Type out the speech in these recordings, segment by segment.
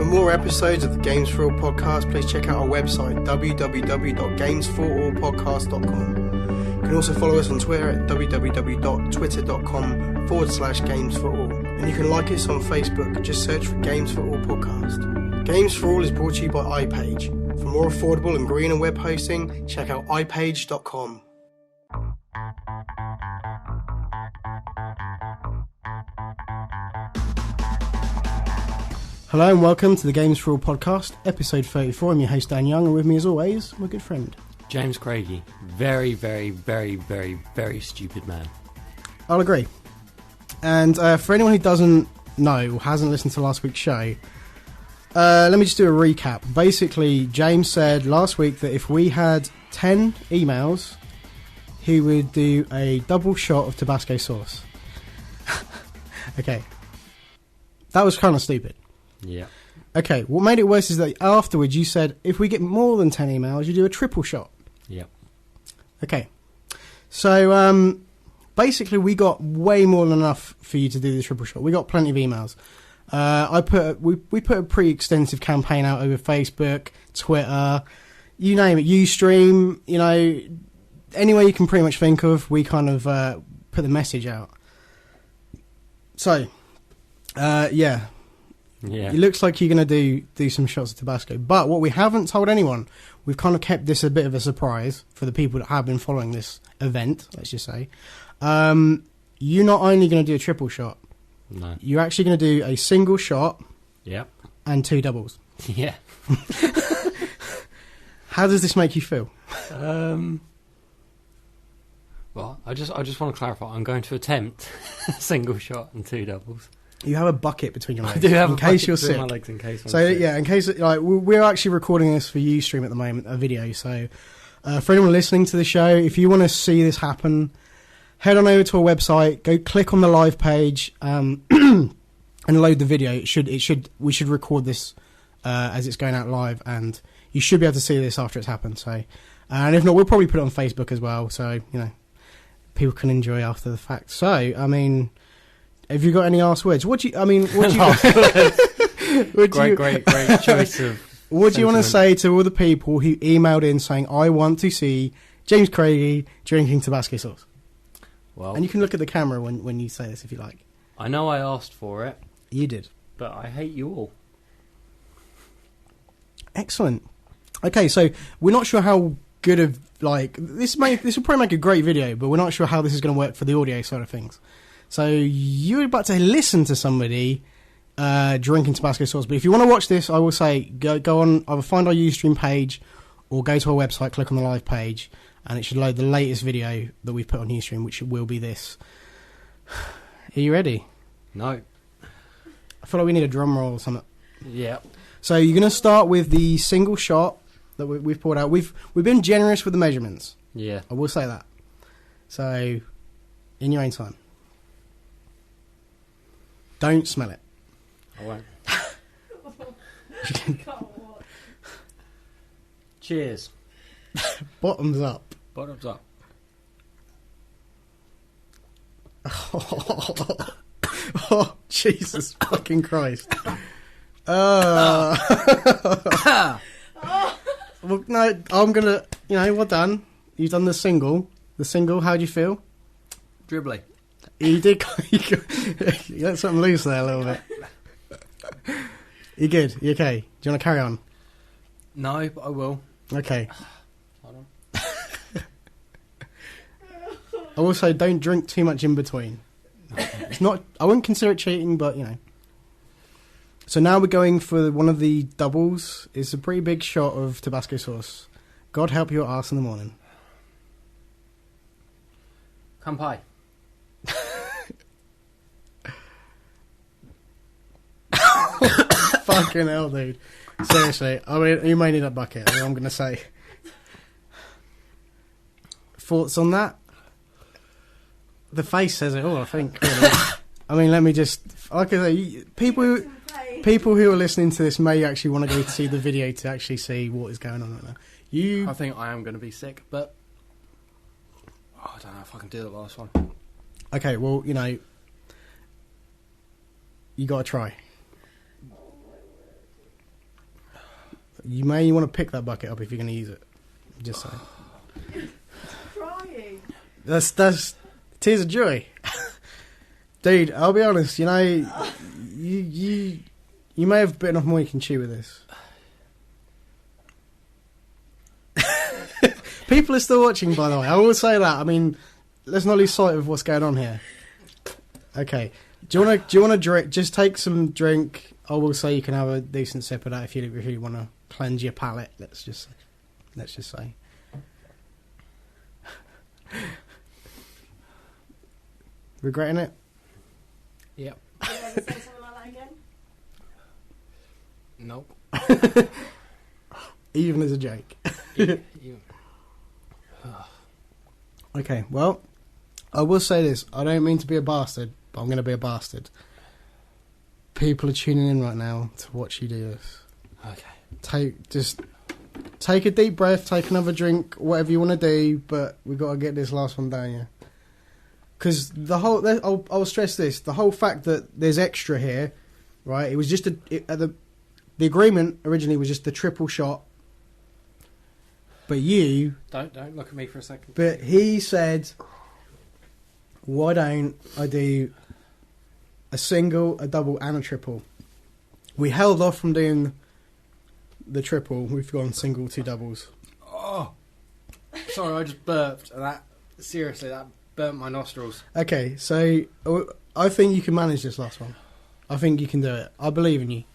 For more episodes of the Games4all podcast, please check out our website, www.games4allpodcast.com. You can also follow us on Twitter at www.twitter.com/Games4all. And you can like us on Facebook, just search for Games4all podcast. Games4all is brought to you by iPage. For more affordable and greener web hosting, check out ipage.com. Hello and welcome to the Games4all podcast, episode 34. I'm your host Dan Young, and with me as always, my good friend James Craigie. Very, very, very, very, very stupid man. I'll agree. And for anyone who doesn't know or hasn't listened to last week's show, let me just do a recap. Basically, James said last week that if we had 10 emails, he would do a double shot of Tabasco sauce. Okay. That was kind of stupid. Yeah. Okay, what made it worse is that afterwards you said if we get more than 10 emails, you do a triple shot. Yep. Okay. So, basically we got way more than enough for you to do the triple shot. We got plenty of emails. We put a pretty extensive campaign out over Facebook, Twitter, you name it, Ustream, you know, anywhere you can pretty much think of, we kind of put the message out. So, yeah. Yeah. It looks like you're going to do some shots of Tabasco. But what we haven't told anyone, we've kind of kept this a bit of a surprise for the people that have been following this event, let's just say. You're not only going to do a triple shot. No. You're actually going to do a single shot. Yep. And 2 doubles. Yeah. How does this make you feel? Well, I just want to clarify. I'm going to attempt a single shot and 2 doubles. You have a bucket between your legs. I do have in a case bucket you're between sick. my legs in case I'm so sick. yeah, in case like we're actually recording this for Ustream at the moment, a video. So for anyone listening to the show, if you want to see this happen, head on over to our website, go click on the live page, and load the video. We should record this as it's going out live, and you should be able to see this after it's happened. So, and if not, we'll probably put it on Facebook as well. So you know, people can enjoy after the fact. So I mean. Have you got any last words? Great choice of What do you want to say to all the people who emailed in saying, I want to see James Craigie drinking Tabasco sauce? Well, and you can look at the camera when you say this if you like. I know I asked for it. You did. But I hate you all. Excellent. Okay, so we're not sure how good of, like, this will probably make a great video, but we're not sure how this is going to work for the audio side of things. So you're about to listen to somebody drinking Tabasco sauce. But if you want to watch this, I will say go on, either find our Ustream page or go to our website, click on the live page, and it should load the latest video that we've put on Ustream, which will be this. Are you ready? No. I feel like we need a drum roll or something. Yeah. So you're going to start with the single shot that we've poured out. We've been generous with the measurements. Yeah. I will say that. So, in your own time. Don't smell it. I won't. Cheers. Bottoms up. Bottoms up. Oh, Jesus fucking Christ. Well, no, I'm going to, well done. You've done the single. The single, how do you feel? Dribbly. You did. You let something loose there a little bit. You good? You okay? Do you want to carry on? No, but I will. Okay. Hold on. I will say don't drink too much in between. It's not. I wouldn't consider it cheating, but So now we're going for one of the doubles. It's a pretty big shot of Tabasco sauce. God help your ass in the morning. Kampai. Fucking hell, dude. Seriously. I mean, you may need a bucket, is what I'm going to say. Thoughts on that? The face says it all, I think. Really. I mean, let me just... Like I say, people who are listening to this may actually want to go to see the video to actually see what is going on right now. I think I am going to be sick, but... I don't know if I can do the last one. Okay, well, you got to try. You may want to pick that bucket up if you're going to use it. Just saying. Crying. That's tears of joy. Dude, I'll be honest, you know, you may have bitten off more you can chew with this. People are still watching, by the way. I will say that. I mean, let's not lose sight of what's going on here. Okay. Do you want to drink? Just take some drink. I will say you can have a decent sip of that if you really want to cleanse your palate. Let's just say. Regretting it? Yep. Can you ever say something like that again? Nope. Even as a joke. Okay, well, I will say this. I don't mean to be a bastard, but I'm going to be a bastard. People are tuning in right now to watch you do this. Okay. Just take a deep breath, take another drink, whatever you want to do, but we've got to get this last one down, yeah? Because I'll stress this, the whole fact that there's extra here, right, it was just the agreement originally was just the triple shot, but you... Don't look at me for a second. But he said, why don't I do a single, a double and a triple? We held off from doing the triple, we've gone single, 2 doubles. Oh! Sorry, I just burped. That burnt my nostrils. Okay, so I think you can manage this last one. I think you can do it. I believe in you.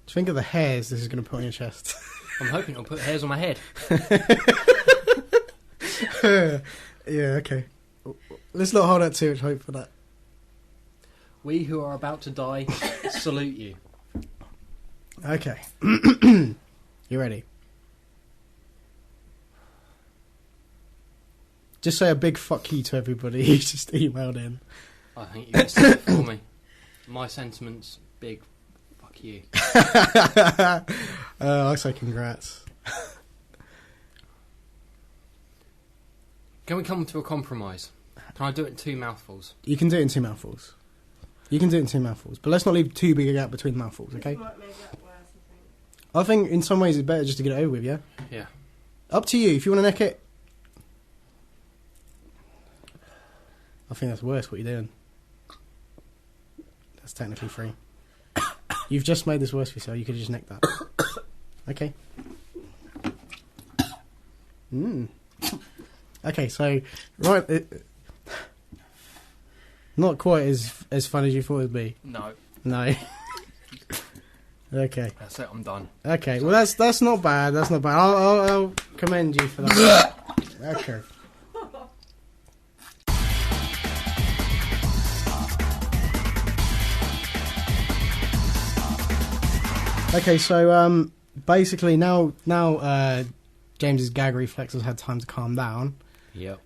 Think of the hairs this is going to put on your chest. I'm hoping it'll put hairs on my head. Yeah, okay. Let's not hold out too much hope for that. We who are about to die salute you. Okay. You ready? Just say a big fuck you to everybody who just emailed in. I think you can say it for me. My sentiments, big fuck you. I say congrats. Can we come to a compromise? Can I do it in 2 mouthfuls? You can do it in 2 mouthfuls. But let's not leave too big a gap between mouthfuls, okay? It might make that worse, I think. I think in some ways it's better just to get it over with, yeah? Yeah. Up to you. If you want to neck it. I think that's worse what you're doing. That's technically free. You've just made this worse for yourself. You could have just necked that. Okay. Okay, so right, not quite as fun as you thought it'd be. No. Okay. That's it. I'm done. Okay. Well, that's not bad. That's not bad. I'll commend you for that. Okay. Okay, so basically now James's gag reflex has had time to calm down. Yep.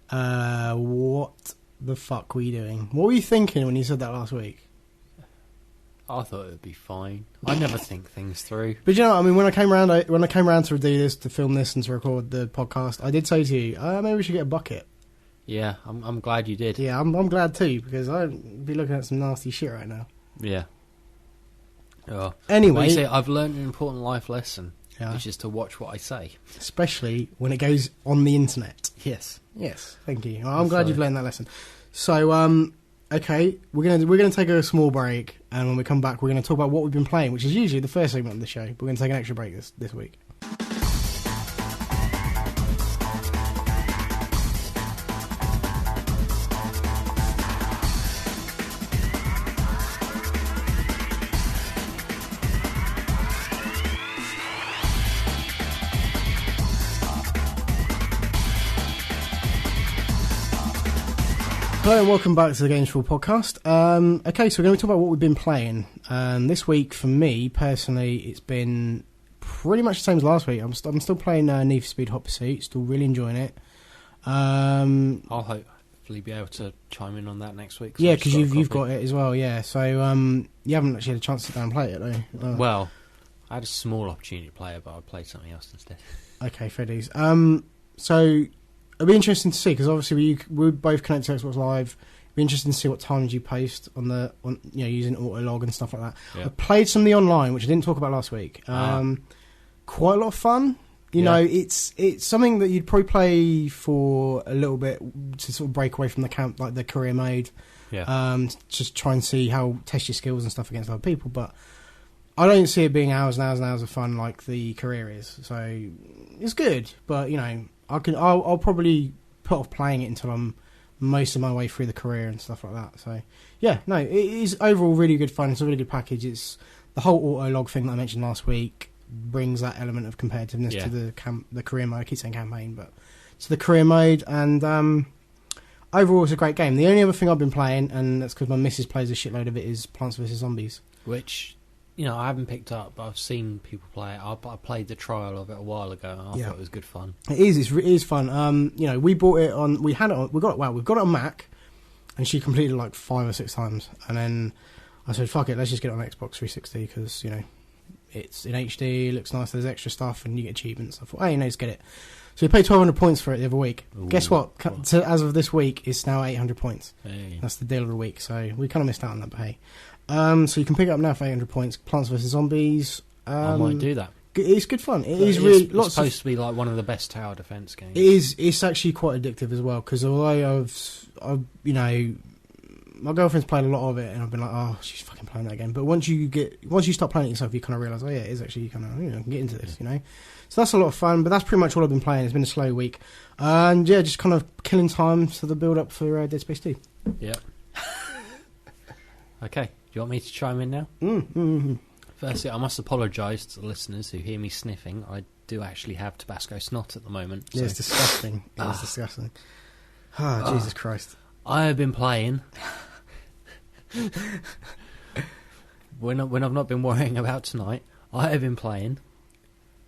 What the fuck were you doing? What were you thinking when you said that last week? I thought it would be fine. I never think things through. But you know, I mean, when I came around to do this, to film this, and to record the podcast, I did say to you, maybe we should get a bucket. Yeah, I'm glad you did. Yeah, I'm glad too, because I'd be looking at some nasty shit right now. Yeah. Oh. Anyway, well, you see, I've learned an important life lesson, yeah, which is to watch what I say. Especially when it goes on the internet. Yes. Yes, thank you. Well, I'm glad you've learned that lesson. So, okay, we're gonna take a small break, and when we come back, we're gonna talk about what we've been playing, which is usually the first segment of the show. But we're gonna take an extra break this week. Hello and welcome back to the Games4all podcast. Okay, so we're going to talk about what we've been playing. This week, for me, personally, it's been pretty much the same as last week. I'm still playing Need for Speed Hot Pursuit, still really enjoying it. I'll hopefully be able to chime in on that next week. Yeah, because you've got it as well, yeah. So you haven't actually had a chance to sit down and play it, though. Well, I had a small opportunity to play it, but I played something else instead. Okay, fair dues. So... it'll be interesting to see, because obviously we're both connected to Xbox Live. It'll be Be interested to see what times you post on using auto log and stuff like that. Yeah. I played some of the online, which I didn't talk about last week. Quite a lot of fun. You know, it's something that you'd probably play for a little bit to sort of break away from the camp, like the career mode. Yeah. Just try and see test your skills and stuff against other people. But I don't see it being hours and hours and hours of fun like the career is. So it's good, but you know, I'll probably put off playing it until I'm most of my way through the career and stuff like that. So yeah, no, it is overall really good fun. It's a really good package. It's the whole auto log thing that I mentioned last week brings that element of competitiveness to the career mode. I keep saying campaign, but to the career mode, and overall it's a great game. The only other thing I've been playing, and that's because my missus plays a shitload of it, is Plants vs Zombies, which, you know, I haven't picked up, but I've seen people play it. I played the trial of it a while ago, and I thought it was good fun. It is fun. You know, we bought it on, we've got it on Mac, and she completed it like 5 or 6 times, and then I said, fuck it, let's just get it on Xbox 360, because, you know, it's in HD, looks nice, there's extra stuff, and you get achievements. I thought, hey, let's get it. So we paid 1,200 points for it the other week. Ooh, guess what? As of this week, it's now 800 points. Hey. That's the deal of the week, so we kind of missed out on that, but hey. So you can pick it up now for 800 points. Plants vs Zombies. I might do that. It's good fun. It's supposed to be like one of the best tower defense games. It is. It's actually quite addictive as well, because although I've you know, my girlfriend's played a lot of it, and I've been like, oh, she's fucking playing that game. But once you start playing it yourself, you kind of realise, oh yeah, it is actually kind of, you know, I can get into this, you know. So that's a lot of fun. But that's pretty much all I've been playing. It's been a slow week, and yeah, just kind of killing time for the build up for Dead Space 2. Yeah. Okay. Do you want me to chime in now? Firstly, I must apologise to the listeners who hear me sniffing. I do actually have Tabasco snot at the moment. Yeah, so. it's disgusting. It's disgusting. Oh, Jesus Christ. I have been playing... when I've not been worrying about tonight, I have been playing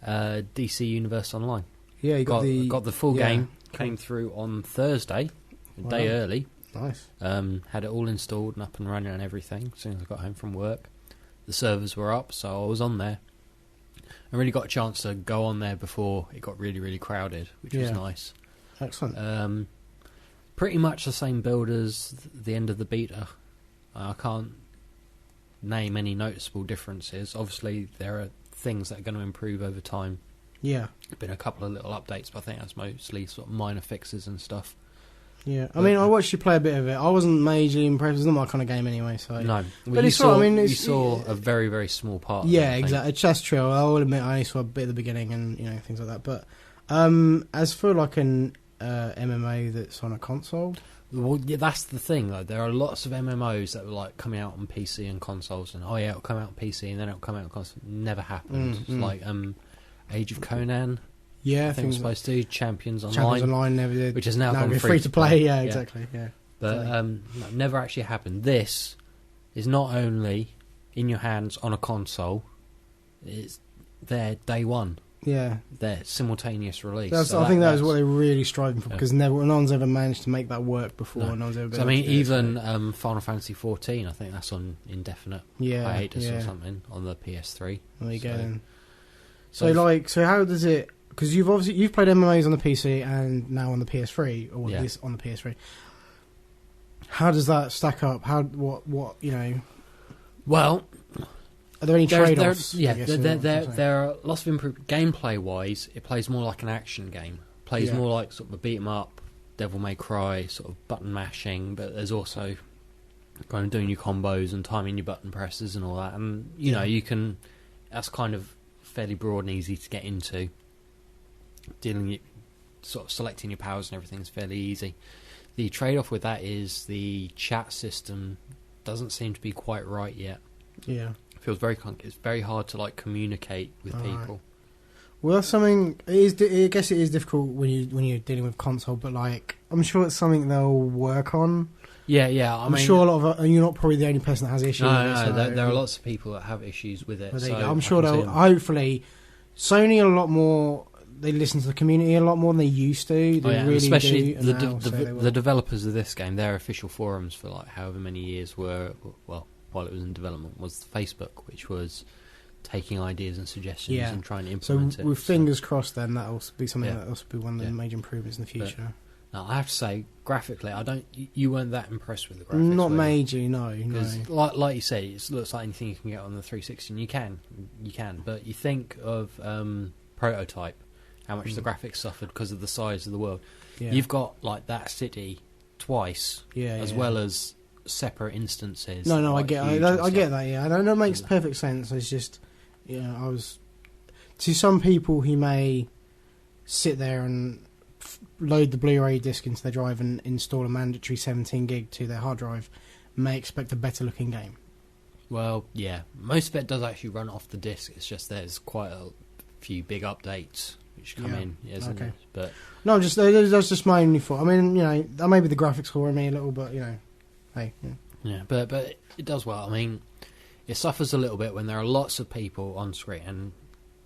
DC Universe Online. Yeah, you got the full game. Came through on Thursday, a day early. Nice. Had it all installed and up and running and everything as soon as I got home from work. The servers were up, so I was on there. I really got a chance to go on there before it got really, really crowded, which was nice. Excellent. Pretty much the same build as the end of the beta. I can't name any noticeable differences. Obviously, there are things that are going to improve over time. Yeah. There's been a couple of little updates, but I think that's mostly sort of minor fixes and stuff. Yeah, I mean, I watched you play a bit of it. I wasn't majorly impressed. It's not my kind of game anyway. So no, but you saw a very, very small part. Yeah, exactly. That's true. I will admit, I only saw a bit at the beginning and things like that. But as for like an MMO that's on a console, well, yeah, that's the thing. Though there are lots of MMOs that were like coming out on PC and consoles, and it'll come out on PC and then it'll come out on console. Never happened. It's like Age of Conan. Yeah, I think we're supposed to. Champions Online never did, which is now gone free to play. Yeah, exactly. Yeah, but no, never actually happened. This is not only in your hands on a console; it's there day one. Yeah, their simultaneous release. I think that is what they're really striving for, because no one's ever managed to make that work before. No one's ever been I mean, even Final Fantasy 14, I think that's on indefinite hiatus or something on the PS3. There you go. Then. So how does it? Because you've played MMOs on the PC and now on the PS3, or at least on the PS3. How does that stack up? What Well, are there any trade-offs? There are lots of improvements. Gameplay-wise, it plays more like an action game. It plays more like sort of a beat-em-up, Devil May Cry, sort of button mashing, but there's also kind of doing your combos and timing your button presses and all that. And, you can... That's kind of fairly broad and easy to get into. Sort of selecting your powers and everything is fairly easy. The trade-off with that is the chat system doesn't seem to be quite right yet. Yeah, it feels very it's very hard to like communicate with people. Right. Well, that's something. I guess it is difficult when you're dealing with console, but like I'm sure it's something they'll work on. Yeah. I'm sure a lot of you're not probably the only person that has issues. No, there are lots of people that have issues with it. So I'm sure they'll hopefully. Sony a lot more. They listen to the community a lot more than they used to. They really especially do, the developers of this game. Their official forums for like however many years were while it was in development was Facebook, which was taking ideas and suggestions and trying to implement it. So with fingers crossed, then that'll be something that'll be one of the major improvements in the future. Now, I have to say, graphically, you weren't that impressed with the graphics. Not were you? major, no. Because, like you say, it looks like anything you can get on the 360, and you can. But you think of Prototype, how much the graphics suffered because of the size of the world. Yeah. You've got like that city twice, as well as separate instances. No, I like, get huge I and get stuff. that. Yeah, I know that makes perfect sense. It's just, I was to some people who may sit there and load the Blu-ray disc into their drive and install a mandatory 17 gig to their hard drive, may expect a better looking game. Well, yeah, most of it does actually run off the disc. It's just there's quite a few big updates which come in, isn't it? But no, that's just my only thought. I mean, that may be the graphics score me a little, but hey, but it does well. I mean, it suffers a little bit when there are lots of people on screen, and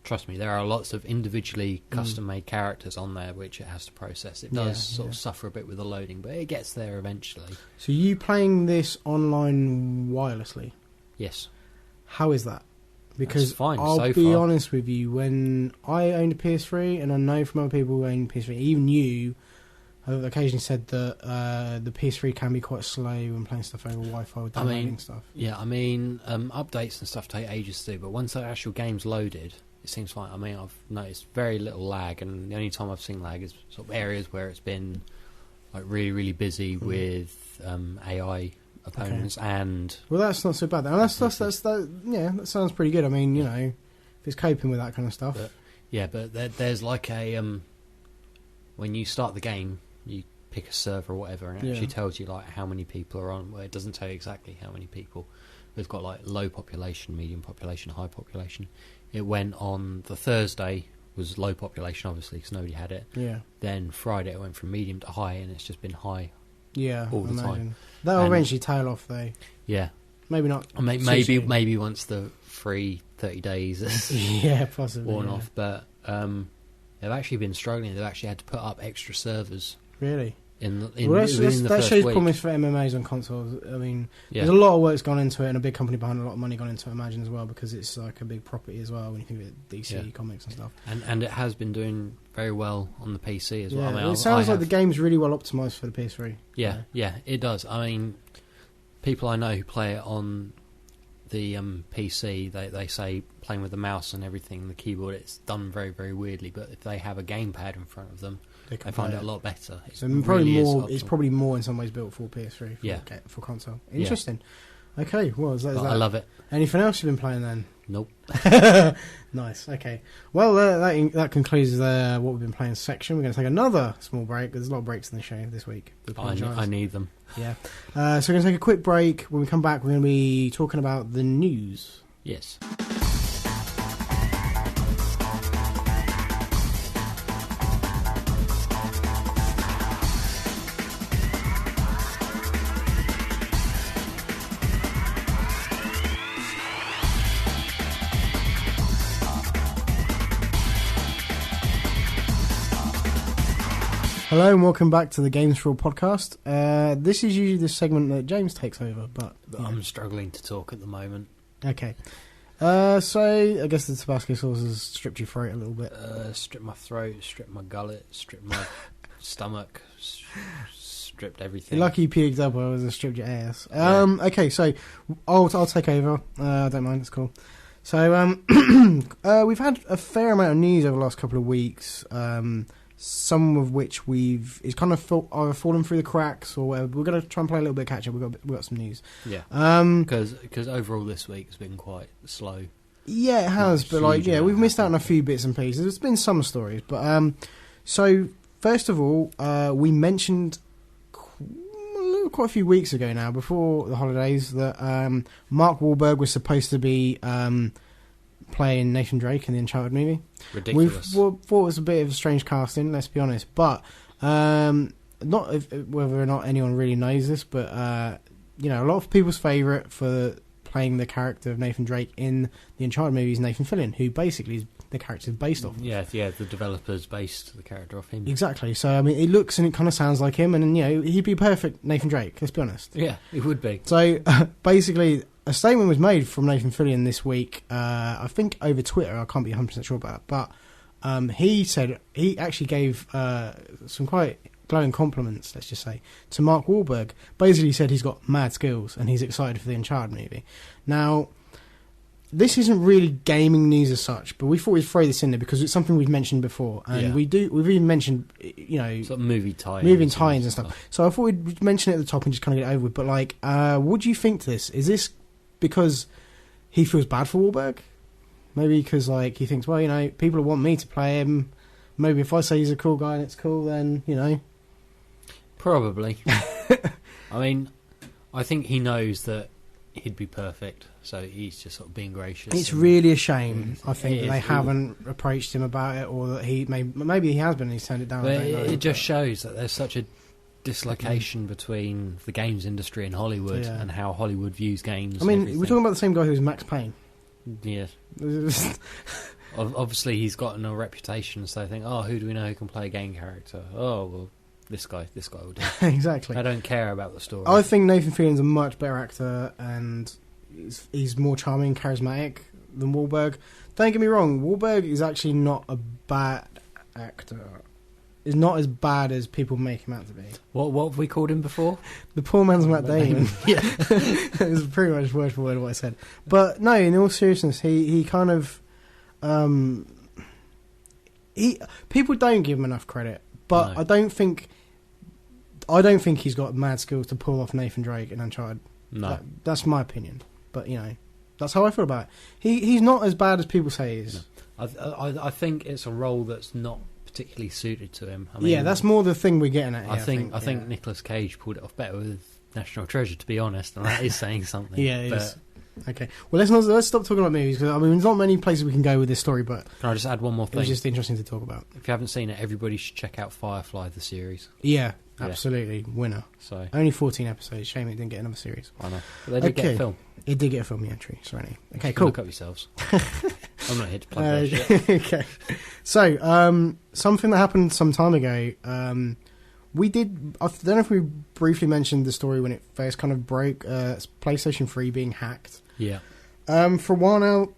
trust me, there are lots of individually custom-made characters on there which it has to process. It does sort of suffer a bit with the loading, but it gets there eventually. So you playing this online wirelessly? Yes. How is that? Because That's fine I'll so be far. honest with you, when I owned a PS3, and I know from other people who own PS3, even you have occasionally said that the PS3 can be quite slow when playing stuff over Wi-Fi or downloading stuff. Yeah, I mean, updates and stuff take ages to do, but once the actual game's loaded, it seems fine. I mean, I've noticed very little lag, and the only time I've seen lag is sort of areas where it's been like really, really busy with AI opponents and. Well, that's not so bad. And that sounds pretty good. I mean, if it's coping with that kind of stuff. But there's like a when you start the game, you pick a server or whatever, and it actually tells you like how many people are on. Well, it doesn't tell you exactly how many people. We've got like low population, medium population, high population. It went on the Thursday was low population, obviously, because nobody had it. Yeah. Then Friday it went from medium to high, and it's just been high. Yeah, all the time. That'll eventually tail off, though. Yeah. Maybe not. Maybe once the free 30 days is possibly worn off. But they've actually been struggling. They've actually had to put up extra servers. Really? Within That the shows first promise for MMOs on consoles. I mean, there's a lot of work's gone into it, and a big company behind a lot of money gone into it, I imagine, as well, because it's like a big property as well when you think of it, DC comics and stuff. And it has been doing very well on the PC as well. Yeah, I mean, it sounds like the game's really well optimised for the PS3. Yeah, it does. I mean, people I know who play it on the PC, they say playing with the mouse and everything, the keyboard, it's done very, very weirdly. But if they have a gamepad in front of them, they find it a lot better. So it's probably more in some ways built for PS3 for console. Interesting. Okay, well, is that? I love it. Anything else you've been playing then? Nope. Nice. Okay. Well, that concludes what we've been playing section. We're going to take another small break. There's a lot of breaks in the show this week. I need them. Yeah. So we're going to take a quick break. When we come back, we're going to be talking about the news. Yes. Hello and welcome back to the Games4all podcast. This is usually the segment that James takes over, but I'm struggling to talk at the moment. Okay. So I guess the Tabasco sauce has stripped your throat a little bit. Stripped my throat, stripped my gullet, stripped my stomach, stripped everything. You're lucky you puked up, or I stripped your ass. Okay, so I'll take over. I don't mind. It's cool. So we've had a fair amount of news over the last couple of weeks. Some of which it's kind of either fallen through the cracks or whatever. We're going to try and play a little bit of catch up. We've got some news. Yeah. Because overall this week has been quite slow. Yeah, it has. But we've missed out on a few bits and pieces. There's been some stories, but so first of all, we mentioned quite a few weeks ago now, before the holidays, that Mark Wahlberg was supposed to be playing Nathan Drake in the Uncharted movie. Ridiculous. We thought it was a bit of a strange casting, let's be honest. But whether or not anyone really knows this, but a lot of people's favourite for playing the character of Nathan Drake in the Uncharted movie is Nathan Fillion, who basically is the character is based off. Yeah, the developers based the character off him. Exactly. So I mean, it looks and it kind of sounds like him, and he'd be perfect Nathan Drake. Let's be honest. Yeah, he would be. So basically, a statement was made from Nathan Fillion this week, I think over Twitter, I can't be 100% sure about it, but he said he actually gave some quite glowing compliments, let's just say, to Mark Wahlberg. Basically said he's got mad skills and he's excited for the Uncharted movie. Now, this isn't really gaming news as such, but we thought we'd throw this in there because it's something we've mentioned before, and we've even mentioned, sort of movie tie-ins and stuff. So I thought we'd mention it at the top and just kind of get it over with. But like, what do you think to this? Is this because he feels bad for Wahlberg? Maybe because like he thinks, well, people want me to play him. Maybe if I say he's a cool guy and it's cool, then Probably. I mean, I think he knows that he'd be perfect, so he's just sort of being gracious. It's really a shame, I think, that they haven't approached him about it, or that he maybe he has been and he's turned it down. But it just shows that there's such a dislocation between the games industry and Hollywood and how Hollywood views games. I mean, we're talking about the same guy who's Max Payne. Yeah. Obviously, he's gotten a reputation, so they think, who do we know who can play a game character? Oh, well, this guy will do. Exactly. I don't care about the story. I think Nathan Fillion's a much better actor, and he's more charming and charismatic than Wahlberg. Don't get me wrong, Wahlberg is actually not a bad actor. He's not as bad as people make him out to be. What have we called him before? The poor man's Matt Damon. Yeah. It was pretty much word for word what I said. But no, in all seriousness, he kind of... people don't give him enough credit, but no. I don't think he's got mad skills to pull off Nathan Drake in Uncharted. No, that's my opinion. But that's how I feel about it. He's not as bad as people say he is. No. I think it's a role that's not particularly suited to him. I mean, that's more the thing we're getting at. Here, I think Nicolas Cage pulled it off better with National Treasure, to be honest, and that is saying something. Yeah, it is. Okay, well let's stop talking about movies, because I mean there's not many places we can go with this story, but can I just add one more thing? It's just interesting to talk about. If you haven't seen it, everybody should check out Firefly, the series. Yeah, absolutely, winner. So only 14 episodes. Shame it didn't get another series. I know, but they did get a film. It did get a film, yeah, true. Sorry. Okay, cool. Look up yourselves. I'm not here to plug that shit. Okay, so something that happened some time ago. We did. I don't know if we briefly mentioned the story when it first kind of broke. PlayStation 3 being hacked. Yeah. For a while now,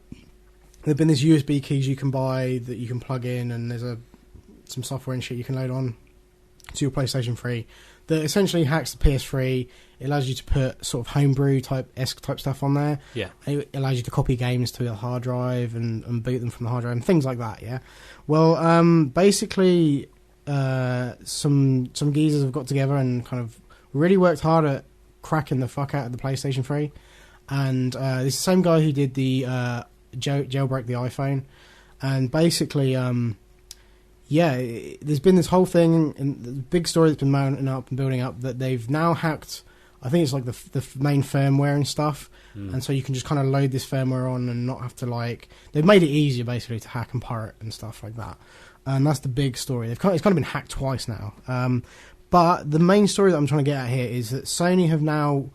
there've been these USB keys you can buy that you can plug in, and there's some software and shit you can load on to your PlayStation 3 that essentially hacks the PS3. It allows you to put sort of homebrew type stuff on there. Yeah. It allows you to copy games to a hard drive and boot them from the hard drive and things like that. Yeah. Well, basically, some geezers have got together and kind of really worked hard at cracking the fuck out of the PlayStation 3. And this is the same guy who did the jailbreak the iPhone. And basically, there's been this whole thing, and the big story that's been mounting up and building up, that they've now hacked, I think it's like the main firmware and stuff. And so you can just kind of load this firmware on and not have to they've made it easier basically to hack and pirate and stuff like that. And that's the big story. It's kind of been hacked twice now. But the main story that I'm trying to get at here is that Sony have now...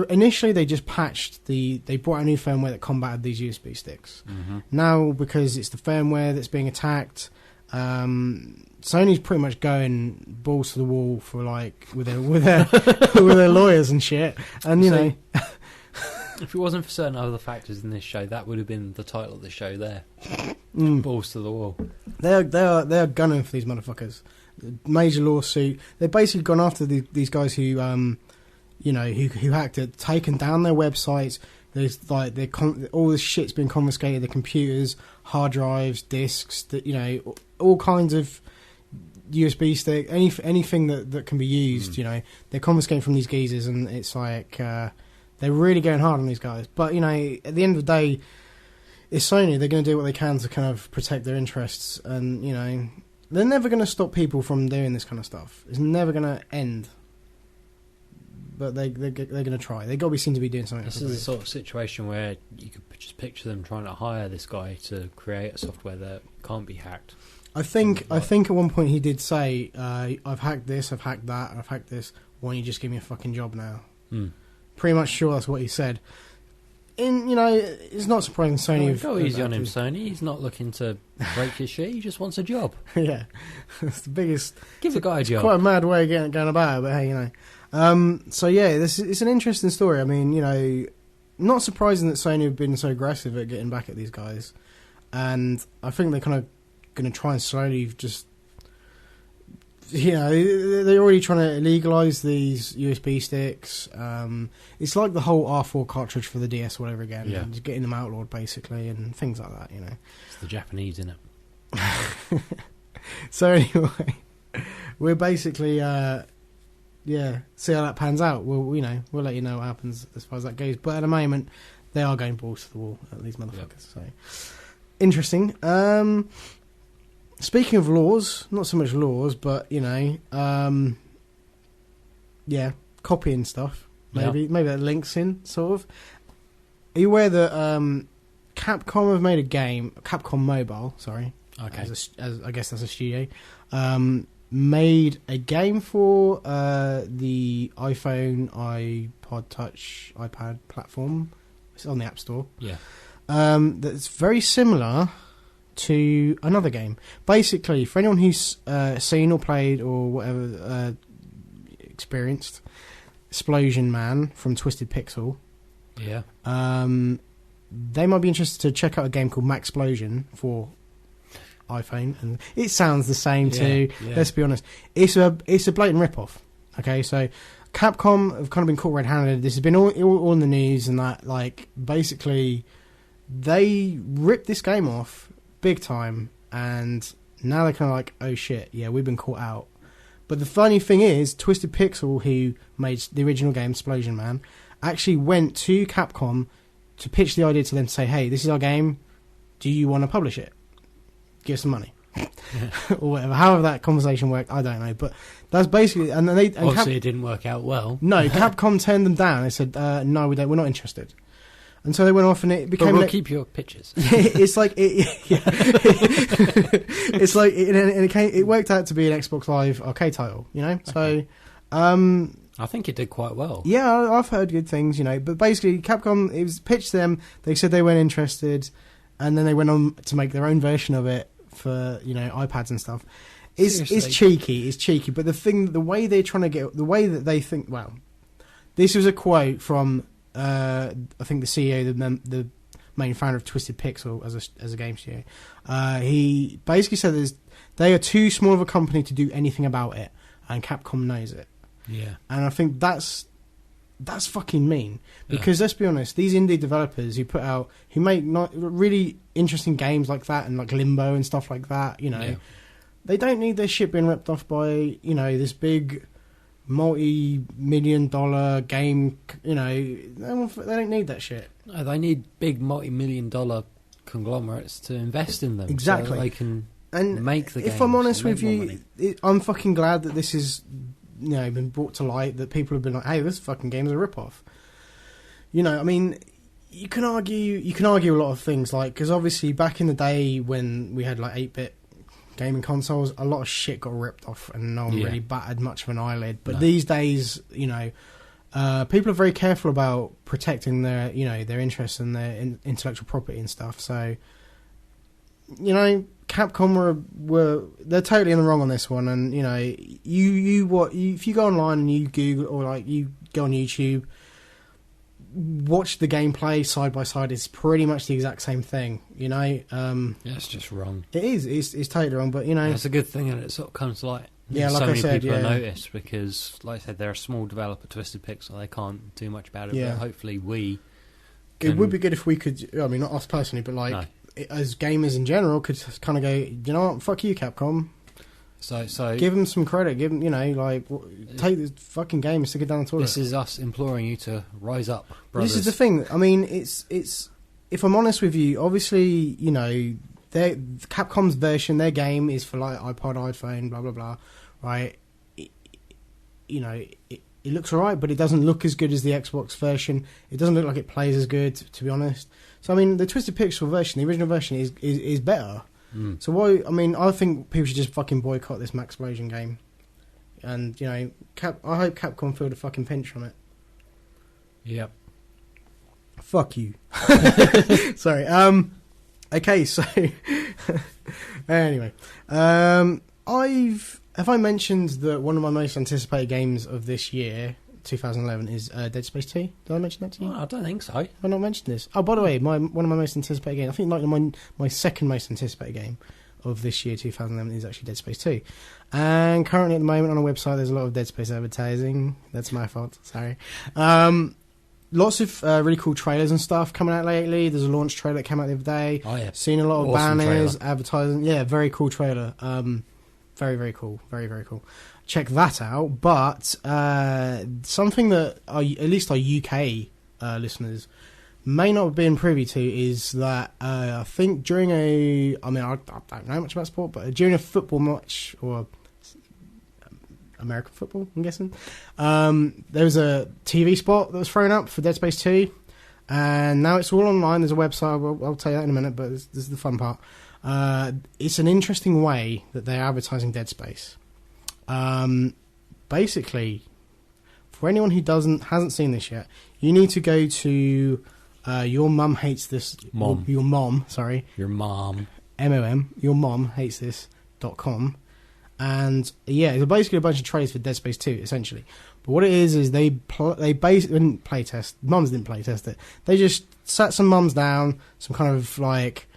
initially they just patched they brought a new firmware that combated these USB sticks. Now, because it's the firmware that's being attacked, Sony's pretty much going balls to the wall for with their with their lawyers and shit. And if it wasn't for certain other factors in this show, that would have been the title of the show there. Balls to the wall. They are gunning for these motherfuckers. Major lawsuit. They've basically gone after these guys who who hacked it, taken down their websites. There's all this shit's been confiscated: the computers, hard drives, discs, all kinds of USB stick, anything that can be used. They're confiscating from these geezers, and it's they're really going hard on these guys. But at the end of the day, it's Sony. They're going to do what they can to kind of protect their interests, and they're never going to stop people from doing this kind of stuff. It's never going to end. But they're going to try. They've got to be seen to be doing something. This is the sort of situation where you could just picture them trying to hire this guy to create a software that can't be hacked. I think at one point he did say, "I've hacked this, I've hacked that, I've hacked this. Why don't you just give me a fucking job now?" Pretty much sure that's what he said. And it's not surprising Sony. Go easy on him, Sony. He's not looking to break his shit. He just wants a job. Yeah, it's the biggest. Give the guy a job. Quite a mad way of going about it, but hey, it's an interesting story. I mean, not surprising that Sony have been so aggressive at getting back at these guys, and I think they're kind of going to try and slowly just you know, they're already trying to legalise these USB sticks. It's like the whole R4 cartridge for the DS all over again. Yeah. Just getting them outlawed, basically, and things like that, you know. It's the Japanese in it. So anyway, we're basically, see how that pans out. We'll let you know what happens as far as that goes. But at the moment, they are going balls to the wall, these motherfuckers. Yep. So interesting. Speaking of laws, not so much laws, but you know, copying stuff. Maybe that links in sort of. Are you aware that Capcom have made a game? Capcom Mobile, sorry. Okay. As I guess that's a studio. Made a game for the iPhone, iPod Touch, iPad platform. It's on the App Store. Yeah. That's very similar to another game. Basically, for anyone who's seen or played or whatever experienced Explosion Man from Twisted Pixel, yeah, they might be interested to check out a game called Maxplosion for iPhone, and it sounds the same too. Yeah. Let's be honest, it's a blatant rip-off. Okay, so Capcom have kind of been caught red-handed. This has been all in the news, and that like basically they ripped this game off big time, and now they're kind of like, oh shit, yeah, we've been caught out. But the funny thing is, Twisted Pixel, who made the original game, Explosion Man, actually went to Capcom to pitch the idea to them to say, hey, this is our game, do you want to publish it? Give us some money. Or whatever. However that conversation worked, I don't know. But that's basically... And obviously it didn't work out well. No, Capcom turned them down. They said, no, we're not interested. And so they went off, and it became. But we'll keep your pictures. It's like it's like it worked out to be an Xbox Live arcade title, you know. Okay. So, I think it did quite well. Yeah, I've heard good things, you know. But basically, Capcom, it was pitched to them. They said they weren't interested, and then they went on to make their own version of it for iPads and stuff. It's cheeky. But the way they're trying to get, the way that they think. Well, this was a quote from. I think the CEO, the main founder of Twisted Pixel as a game studio, he basically said they are too small of a company to do anything about it, and Capcom knows it. Yeah, and I think that's fucking mean, because let's be honest, these indie developers who make not really interesting games like that and like Limbo and stuff like that, they don't need their shit being ripped off by this big multi-million-dollar game, they don't need that shit. No, they need big multi-million-dollar conglomerates to invest in them. Exactly. So they can make the if games. If I'm honest with you, I'm fucking glad that this is, been brought to light, that people have been like, hey, this fucking game is a rip-off. I mean, you can argue a lot of things, like, because obviously back in the day when we had like 8-bit gaming consoles, a lot of shit got ripped off and no one really batted much of an eyelid. But these days, people are very careful about protecting their interests and their intellectual property and stuff. So, Capcom were they're totally in the wrong on this one. And if you go online and you Google, or like you go on YouTube, watch the gameplay side by side, it's pretty much the exact same thing, it's just wrong. It is, it's totally wrong, but it's a good thing that it sort of comes to light. Like so I many said, people are noticed, because like I said, they're a small developer, Twisted Pixel, they can't do much about it, but hopefully we can... It would be good if we could, not us personally, but like as gamers in general, could kind of go, you know what, fuck you, Capcom. So give them some credit. Give them, take the fucking game and stick it down the toilet. This is us imploring you to rise up, brothers. This is the thing. I mean, it's. If I'm honest with you, obviously, Capcom's version, their game is for like iPod, iPhone, blah blah blah, right? It looks alright, but it doesn't look as good as the Xbox version. It doesn't look like it plays as good, to be honest. So I mean, the Twisted Pixel version, the original version, is better. So why? I mean, I think people should just fucking boycott this Maxplosion game, and I hope Capcom feel the fucking pinch on it. Yep. Fuck you. Sorry. Okay. So anyway, have I mentioned that one of my most anticipated games of this year, 2011, is Dead Space 2? Did I mention that to you? I don't think so. Have I not mentioned this? Oh, by the way, one of my most anticipated games, I think like my second most anticipated game of this year, 2011, is actually Dead Space 2. And currently at the moment on our website, there's a lot of Dead Space advertising. That's my fault, sorry. Lots of really cool trailers and stuff coming out lately. There's a launch trailer that came out the other day. Oh, yeah. Seen a lot of Awesome banners, trailer. advertising. Yeah, very cool trailer. Very, very cool. Very, very cool. Check that out. But something that at least our UK listeners may not have been privy to is that I think during I don't know much about sport, but during a football match, or American football, I'm guessing, there was a TV spot that was thrown up for Dead Space 2, and now it's all online. There's a website, I'll tell you that in a minute, but this is the fun part. It's an interesting way that they're advertising Dead Space. Basically, for anyone who hasn't seen this yet, you need to go to Your Mum Hates This. Mom. Your mom, sorry. Your mom. MOM. Your Mom Hates This.com. And yeah, it's basically a bunch of trailers for Dead Space 2, essentially. But what it is they basically didn't playtest. Mums didn't playtest it. They just sat some mums down, some kind of like,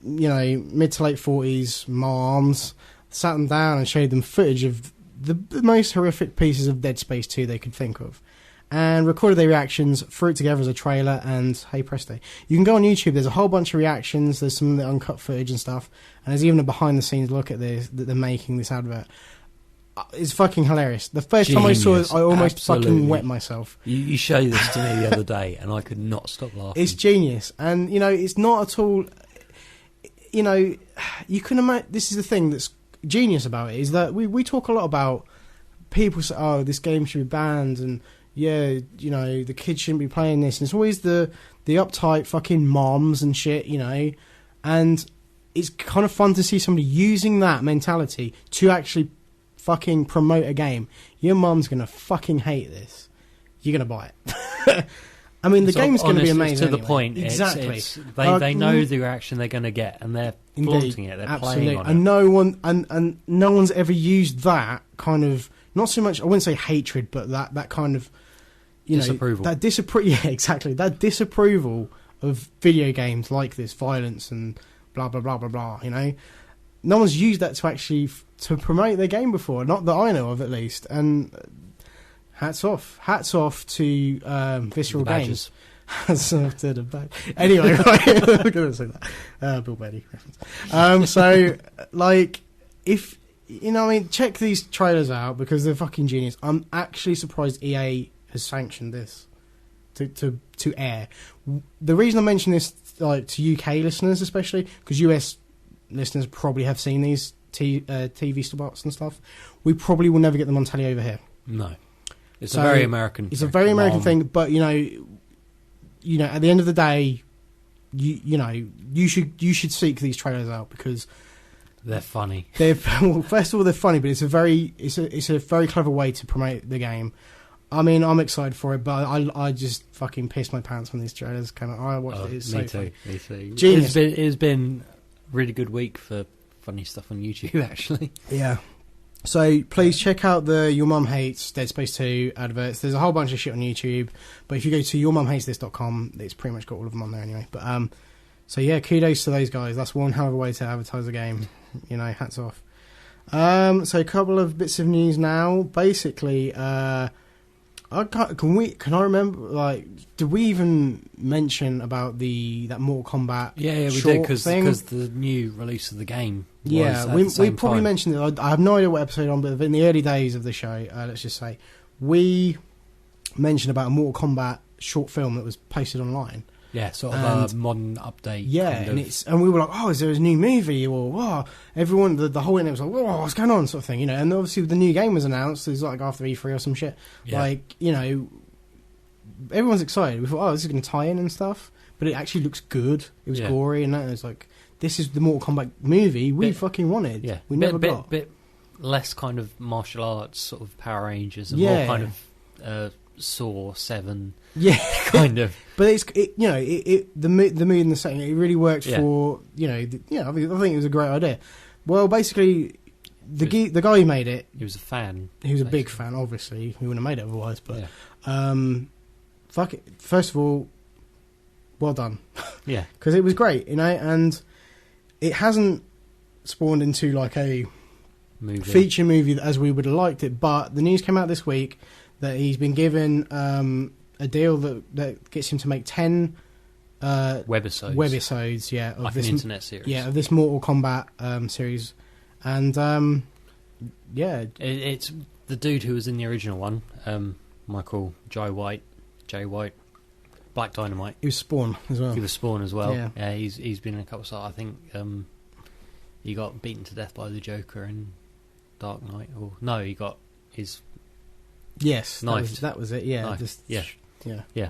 mid to late 40s moms, sat them down and showed them footage of the most horrific pieces of Dead Space 2 they could think of, and recorded their reactions, threw it together as a trailer, and hey presto. You can go on YouTube, there's a whole bunch of reactions, there's some uncut footage and stuff, and there's even a behind the scenes look at this, that they're making this advert. It's fucking hilarious. The first time I saw it, I almost fucking wet myself. You showed this to me the other day, and I could not stop laughing. It's genius, and it's not at all, you can imagine, this is the thing that's genius about it, is that we talk a lot about people say, oh, this game should be banned, and yeah, the kids shouldn't be playing this, and it's always the uptight fucking moms and shit, and it's kind of fun to see somebody using that mentality to actually fucking promote a game. Your mum's gonna fucking hate this. You're gonna buy it. I mean, the game's going to be amazing. To the anyway. point, exactly. They know the reaction they're going to get, and they're flaunting it. They're absolutely. playing on and it. No one, and no one's ever used that kind of, not so much, I wouldn't say hatred, but that kind of, disapproval. Yeah, exactly. That disapproval of video games like this, violence and blah blah blah blah blah. No one's used that to actually to promote their game before, not that I know of at least, and. Hats off to Visceral Games. Hats off to the badge. Anyway, right, I'm going to say that. Bill Betty reference. So, if check these trailers out because they're fucking genius. I'm actually surprised EA has sanctioned this to air. The reason I mention this, to UK listeners especially, because US listeners probably have seen these TV spots and stuff. We probably will never get them on telly over here. No. It's a very American. It's a very American thing, but at the end of the day, you should seek these trailers out because they're funny. First of all, they're funny, but it's a very clever way to promote the game. I mean, I'm excited for it, but I just fucking pissed my pants when these trailers came out. I watched it. It's so funny. Me too. Genius. It's been a really good week for funny stuff on YouTube, actually. Yeah. So please check out the Your Mum Hates Dead Space 2 adverts. There's a whole bunch of shit on YouTube, but if you go to yourmumhatesthis.com, it's pretty much got all of them on there anyway. But so yeah, kudos to those guys. That's one hell of a way to advertise a game. Hats off. So a couple of bits of news now. Basically, can I remember? Did we even mention about that Mortal Kombat? Yeah, we did because the new release of the game. Yeah, we probably mentioned it. I have no idea what episode on, but in the early days of the show, let's just say we mentioned about a Mortal Kombat short film that was posted online. Yeah, sort of a modern update. Yeah, and we were like, oh, is there a new movie? Or everyone, the whole internet was like, whoa, what's going on, sort of thing, And obviously the new game was announced. It was after E3 or some shit. Yeah. Everyone's excited. We thought, oh, this is going to tie in and stuff, but it actually looks good. It was gory, and that was like, this is the Mortal Kombat movie we fucking wanted. Yeah, we never got. Bit less kind of martial arts, sort of Power Rangers, and more kind of Saw 7. Yeah, kind of. But the mood and the setting, it really worked for I think it was a great idea. Well, basically, the guy who made it, he was a fan. He was a big fan, obviously. He wouldn't have made it otherwise. But fuck it. First of all, well done. Yeah, because it was great, and it hasn't spawned into like a movie. feature movie as we would have liked it. But the news came out this week that he's been given a deal that gets him to make 10 webisodes, yeah, of like this an internet series. yeah, of this Mortal Kombat series, and yeah, It's the dude who was in the original one, Michael Jai White, Black Dynamite. he was Spawn as well. He was Spawn as well. Yeah. Yeah, he's been in a couple of. I think he got beaten to death by the Joker in Dark Knight. Or no, he got his Yes, knifed. that was it. Yeah, Knifed. just Yeah. yeah.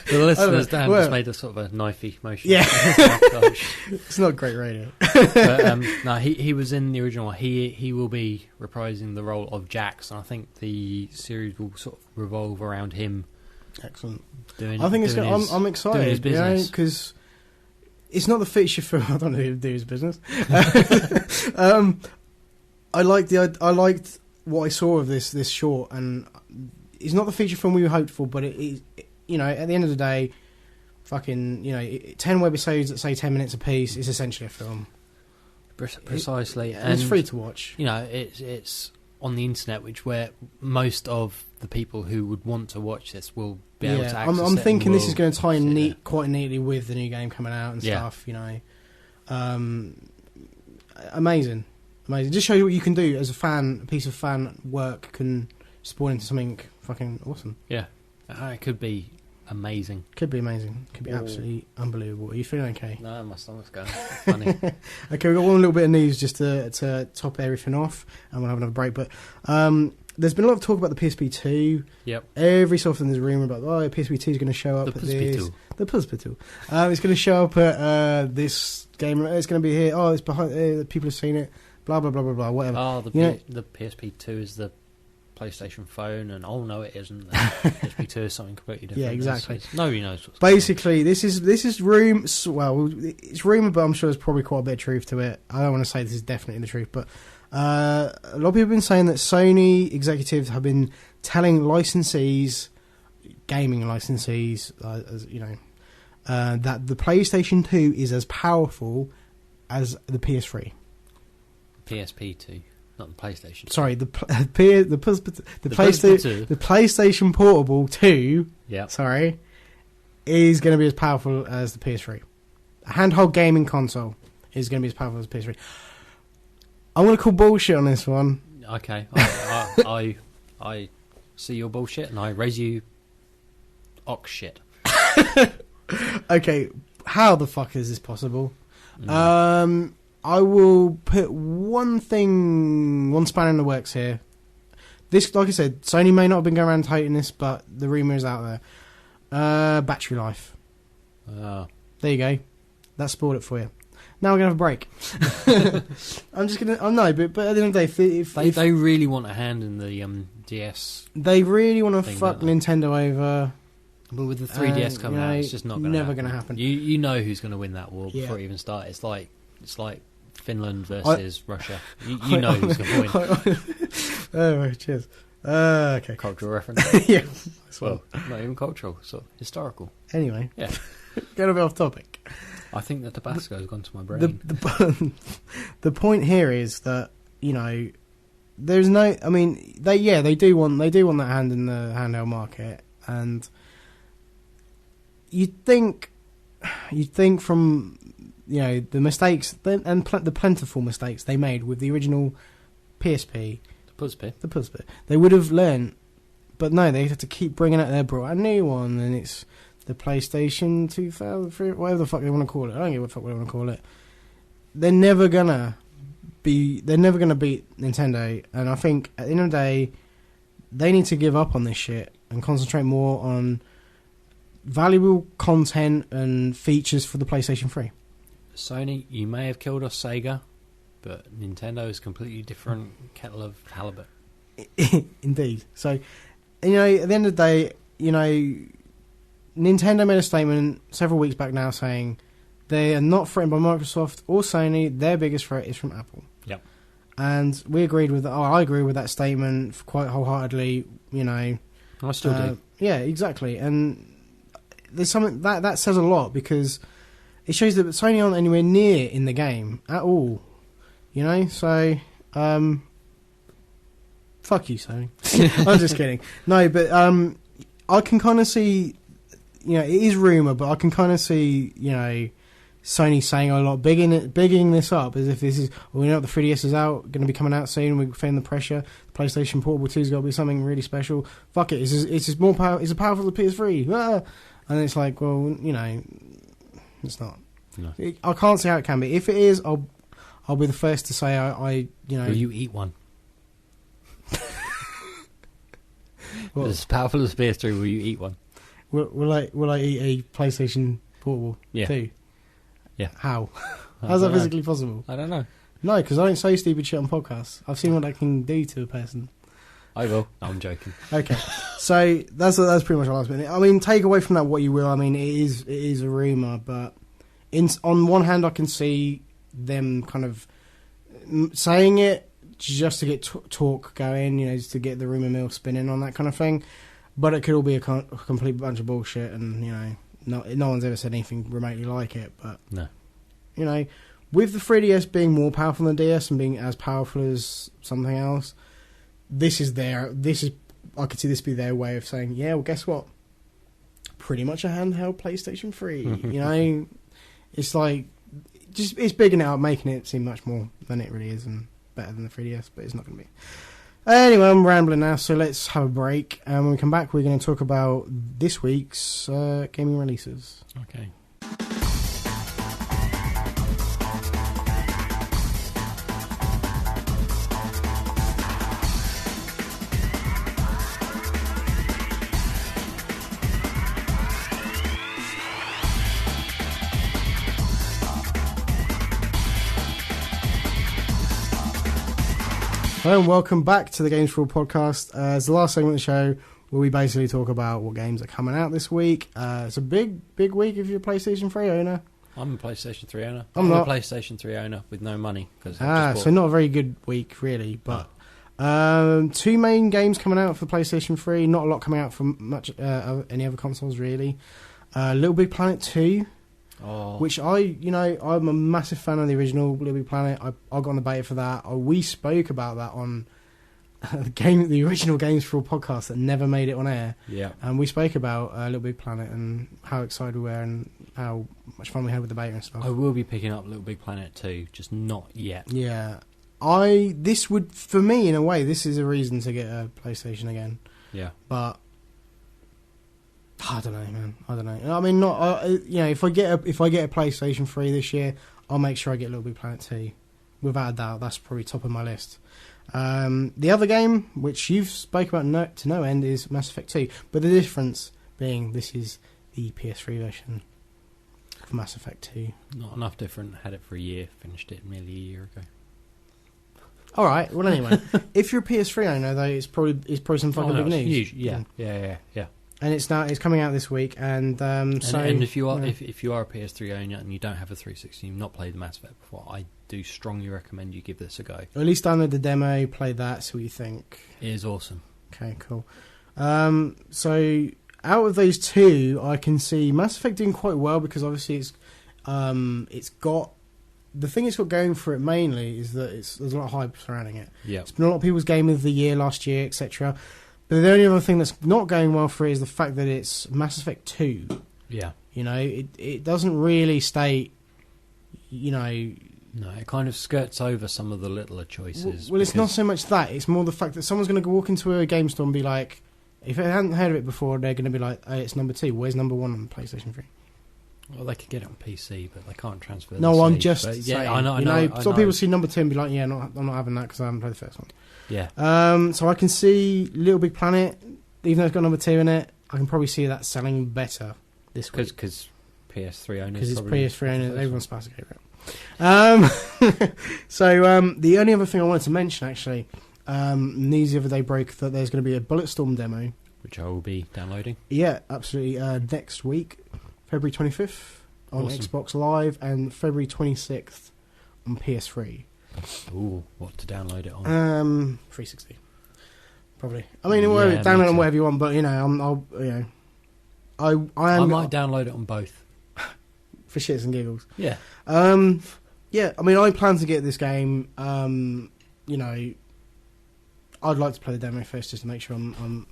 The listeners, Dan Well- just made a sort of a knifey motion. Yeah. Oh, gosh. It's not great radio. But, no, he was in the original one. He will be reprising the role of Jax, and I think the series will sort of revolve around him Excellent. doing. I think it's. doing I'm his- excited. doing his business. Because it's not the feature film. I don't know who do his business. I liked what I saw of this short, and it's not the feature film we hoped for, but it is. You know, at the end of the day, fucking, 10 webisodes that say 10 minutes a piece is essentially a film. Precisely, And it's free to watch. You know, it's on the internet, where most of the people who would want to watch this will be able to access I'm it thinking and this is going to tie in sit there. quite neatly with the new game coming out and Yeah. stuff. Amazing. Just show you what you can do as a fan. A piece of fan work can spawn into something fucking awesome. Yeah, it could be amazing. Could be amazing. Could be Oh. absolutely unbelievable. Are you feeling okay? No, my stomach's going funny. Okay, we've got one little bit of news just to top everything off, and we'll have another break. But there's been a lot of talk about the PSP 2. Yep. Every so often there's a rumour about, PSP 2 is going to show up The at PSP this. 2. The PSP 2. It's going to show up at this game. It's going to be here. Oh, it's behind. People have seen it. Blah, blah, blah, blah, blah, whatever. Oh, the PSP 2 is the PlayStation phone, and oh no, it isn't. The PSP 2 is something completely different. Yeah, exactly. Nobody knows what's going Basically, this is it's rumour, but I'm sure there's probably quite a bit of truth to it. I don't want to say this is definitely the truth, but a lot of people have been saying that Sony executives have been telling licensees, gaming licensees, that the PlayStation 2 is as powerful as the PS3. on. PSP 2, not the PlayStation. Sorry, the PSP 2. PlayStation Portable 2. Yeah. Sorry, is going to be as powerful as the PS3. A handheld gaming console is going to be as powerful as the PS3. I'm going to call bullshit on this one. Okay, I see your bullshit, and I raise you ox shit. Okay, how the fuck is this possible? Mm. I will put one spanner in the works here. This, like I said, Sony may not have been going around touting this, but the rumour is out there. Battery life. There you go. That spoiled it for you. Now we're going to have a break. I'm just going to... no, but at the end of the day, if They really want a hand in the DS, they really want to thing, fuck don't they? Nintendo over... but with the 3DS coming out, it's just not going to never happen. gonna happen. You know who's going to win that war Yeah. before it even starts. It's like Finland versus Russia. You know who's going to win. Oh, cheers. Okay. Cultural reference. Yeah. Well, not even cultural, sort of historical. Anyway. Yeah. Get a bit off topic. I think that Tabasco's gone to my brain. The point here is that, there's no... I mean, they do want that hand in the handheld market, and you'd think from... the mistakes and the plentiful mistakes they made with the original PSP, the PSP, they would have learned, but no, they have to keep bringing out their brought a new one, and it's the PlayStation 2003, whatever the fuck they want to call it. I don't give a fuck what they want to call it. They're never gonna beat Nintendo, and I think at the end of the day, they need to give up on this shit and concentrate more on valuable content and features for the PlayStation 3. Sony, you may have killed off Sega, but Nintendo is a completely different kettle of halibut. Indeed. So, at the end of the day, Nintendo made a statement several weeks back now saying they are not threatened by Microsoft or Sony. Their biggest threat is from Apple. Yep. And we agreed with I agree with that statement quite wholeheartedly. I still do. Yeah, exactly. And there's something that says a lot, because it shows that Sony aren't anywhere near in the game at all. You know, so fuck you, Sony. I'm just kidding. No, but I can kind of see, you know, it is rumour, but I can kind of see, you know, Sony saying a lot, bigging this up as if this is, well, we know the 3DS is out, going to be coming out soon, we're feeling the pressure, the PlayStation Portable 2's got to be something really special. Fuck it, it's just more power, it's as powerful as the PS3. Ah! And it's like, well, you know, it's not. No. I can't see how it can be. If it is, I'll be the first to say I you know. Will you eat one? What? As powerful as PS3, will you eat one? Will I eat a PlayStation Portable 2? Yeah. How? How's that physically possible? I don't know. No, because I don't say stupid shit on podcasts. I've seen what that can do to a person. I will. No, I'm joking. Okay, so that's pretty much our last bit. I mean, take away from that what you will. I mean, it is a rumor, but on one hand, I can see them kind of saying it just to get talk going, you know, just to get the rumor mill spinning on that kind of thing. But it could all be a complete bunch of bullshit, and you know. No one's ever said anything remotely like it, but no, you know, with the 3DS being more powerful than the DS and being as powerful as something else, I could see this be their way of saying, yeah, well, guess what? Pretty much a handheld PlayStation 3. You know, it's like it's bigging it out, making it seem much more than it really is, and better than the 3DS, but it's not going to be. Anyway, I'm rambling now, so let's have a break. And when we come back, we're going to talk about this week's gaming releases. Okay. Hello and welcome back to the Games4all podcast. It's the last segment of the show where we basically talk about what games are coming out this week. It's a big week if you're a PlayStation 3 owner. I'm a PlayStation 3 owner. I'm not. a PlayStation 3 owner with no money. So not a very good week, really. But two main games coming out for PlayStation 3. Not a lot coming out from much any other consoles, really. Little Big Planet 2. Oh. Which I'm a massive fan of the original Little Big Planet. I got on the beta for that. We spoke about that on the original Games4all podcast that never made it on air. Yeah. And we spoke about Little Big Planet and how excited we were and how much fun we had with the beta and stuff. I will be picking up Little Big Planet 2, just not yet. Yeah. For me, in a way, this is a reason to get a PlayStation again. Yeah. But I don't know, man. I don't know. I mean, if I get a PlayStation 3 this year, I'll make sure I get Little Big Planet 2. Without a doubt, that's probably top of my list. The other game, which you've spoke about to no end, is Mass Effect 2. But the difference being this is the PS3 version of Mass Effect 2. Not enough different. Had it for a year. Finished it nearly a year ago. All right. Well, anyway, if you're a PS3 owner, though, it's probably some fucking big news. Huge. Yeah. And it's coming out this week, and if you are if you are a PS3 owner and you don't have a 360, you've not played the Mass Effect before, I do strongly recommend you give this a go. Or at least download the demo, play that, see what you think. It is awesome. Okay, cool. So out of those two, I can see Mass Effect doing quite well because obviously it's got the thing it's got going for it mainly is that there's a lot of hype surrounding it. Yeah, it's been a lot of people's game of the year last year, etc. But the only other thing that's not going well for it is the fact that it's Mass Effect 2. Yeah. You know, it doesn't really state, you know... No, it kind of skirts over some of the littler choices. Well, it's not so much that. It's more the fact that someone's going to walk into a game store and be like... If they hadn't heard of it before, they're going to be like, oh, it's number 2. Where's number 1 on PlayStation 3? Well, they could get it on PC, but they can't transfer No, the I'm save. just but, saying. I know. Some people see number 2 and be like, yeah, I'm not having that because I haven't played the first one. Yeah. So I can see Little Big Planet... Even though it's got number 2 in it, I can probably see that selling better this week. Because PS3 owners. Because it's PS3 owners, everyone's supposed to get it. So the only other thing I wanted to mention, actually, news the other day broke that there's going to be a Bulletstorm demo. Which I will be downloading. Yeah, absolutely. Next week, February 25th on Awesome. Xbox Live and February 26th on PS3. Ooh, what to download it on? 360. Probably. I mean, download on whatever you want, but I I might download it on both. for shits and giggles. Yeah. Yeah, I mean, I plan to get this game. You know, I'd like to play the demo first just to make sure I'm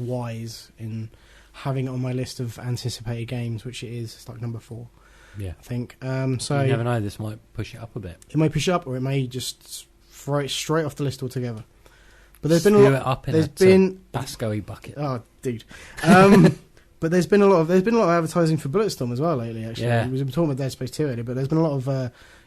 wise in having it on my list of anticipated games, which it is. It's like number 4, Yeah. I think. So you never know, this might push it up a bit. it may push it up, or it may just throw it straight off the list altogether. But there's been Spew a lot. it up in There's a been Tabasco-y bucket. oh, dude. But there's been a lot of advertising for Bulletstorm as well lately. Actually, Yeah. we were talking about Dead Space 2 earlier, but there's been a lot of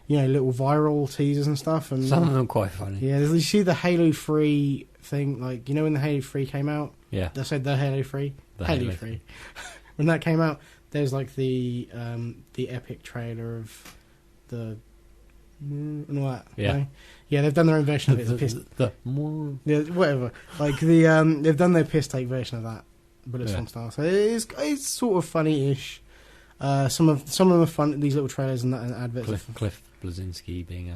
little viral teasers and stuff. And Some of them quite funny. yeah, you see the Halo 3 thing, like, you know, when the Halo 3 came out, Yeah. they said the Halo 3, The Halo Halo 3. When that came out, there's like the epic trailer of the and all that. Yeah. no? Yeah, they've done their own version of it. It's The yeah, whatever. Like they've done their piss take version of that Bulletstorm style. So it's sort of funny-ish. Some of them are fun. These little trailers and adverts. Cliff Blazinski being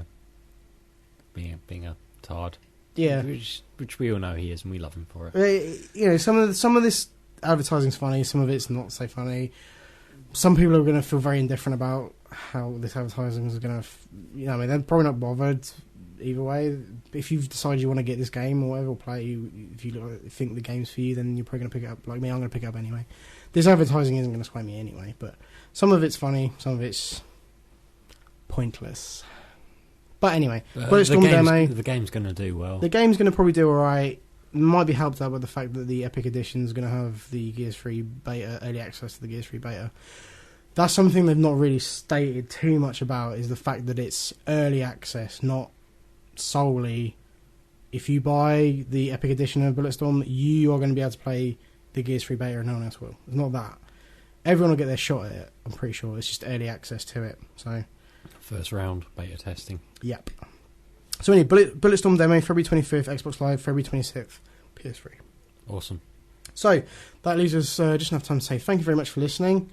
a tard. Yeah, Which we all know he is, and we love him for it. you know, some of this advertising's funny. Some of it's not so funny. Some people are going to feel very indifferent about how this advertising is going to. You know, I mean, they're probably not bothered either way. If you've decided you want to get this game or whatever, or play it, if you think the game's for you, then you're probably going to pick it up. Like me, I'm going to pick it up anyway. This advertising isn't going to sway me anyway, but some of it's funny, some of it's pointless. But anyway, Bulletstorm demo. The game's going to do well. The game's going to probably do alright. Might be helped out by the fact that the Epic Edition is going to have the Gears 3 beta, early access to the Gears 3 beta. That's something they've not really stated too much about, is the fact that it's early access, not solely. If you buy the Epic Edition of Bulletstorm, you are going to be able to play the Gears 3 beta and no one else will. It's not that. Everyone will get their shot at it, I'm pretty sure. It's just early access to it. So, First round beta testing. yep. So anyway, Bulletstorm demo, February 25th, Xbox Live, February 26th, PS3. Awesome. So, that leaves us just enough time to say thank you very much for listening.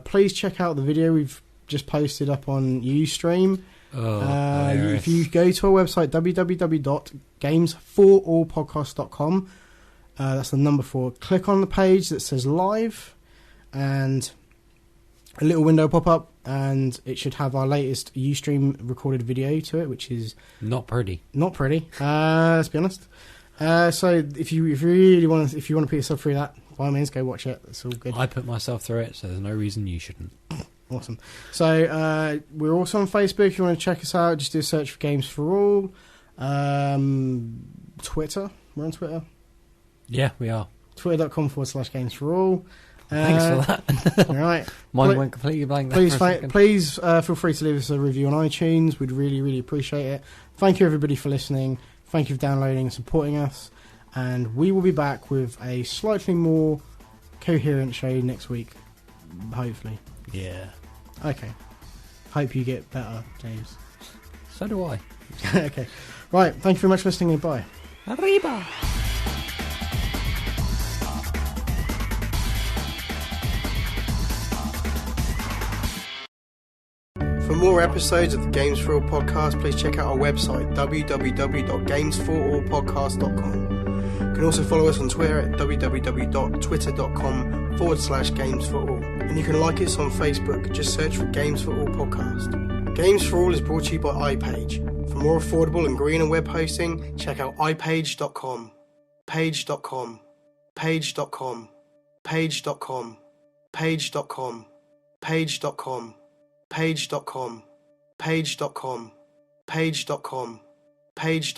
Please check out the video we've just posted up on Ustream. If you go to our website, www.games4allpodcast.com, that's the number 4, click on the page that says live, and a little window pop up, and it should have our latest Ustream recorded video to it, which is not pretty. Not pretty. Let's be honest. So if you really want to, if you want to put yourself through that, by all means, go watch it. It's all good. I put myself through it, so there's no reason you shouldn't. Awesome. So we're also on Facebook. If you want to check us out, just do a search for Games4all. Twitter. We're on Twitter. Yeah, we are. Twitter.com/Games4all. Thanks for that. All right. Mine went completely blank there. Please feel free to leave us a review on iTunes. We'd really, really appreciate it. Thank you, everybody, for listening. Thank you for downloading and supporting us. And we will be back with a slightly more coherent show next week, hopefully. Yeah. Okay. Hope you get better, James. So do I. Okay. Right. Thank you very much for listening, and bye. Arriba! For more episodes of the Games4all podcast, please check out our website, www.games4allpodcast.com. You can also follow us on Twitter at www.twitter.com/Games4all. And you can like us on Facebook, just search for Games4all podcast. Games4all is brought to you by iPage. For more affordable and greener web hosting, check out ipage.com. Page.com. Page.com. Page.com. Page.com. Page.com. Page.com, Page.com, Page.com, Page.com, Page.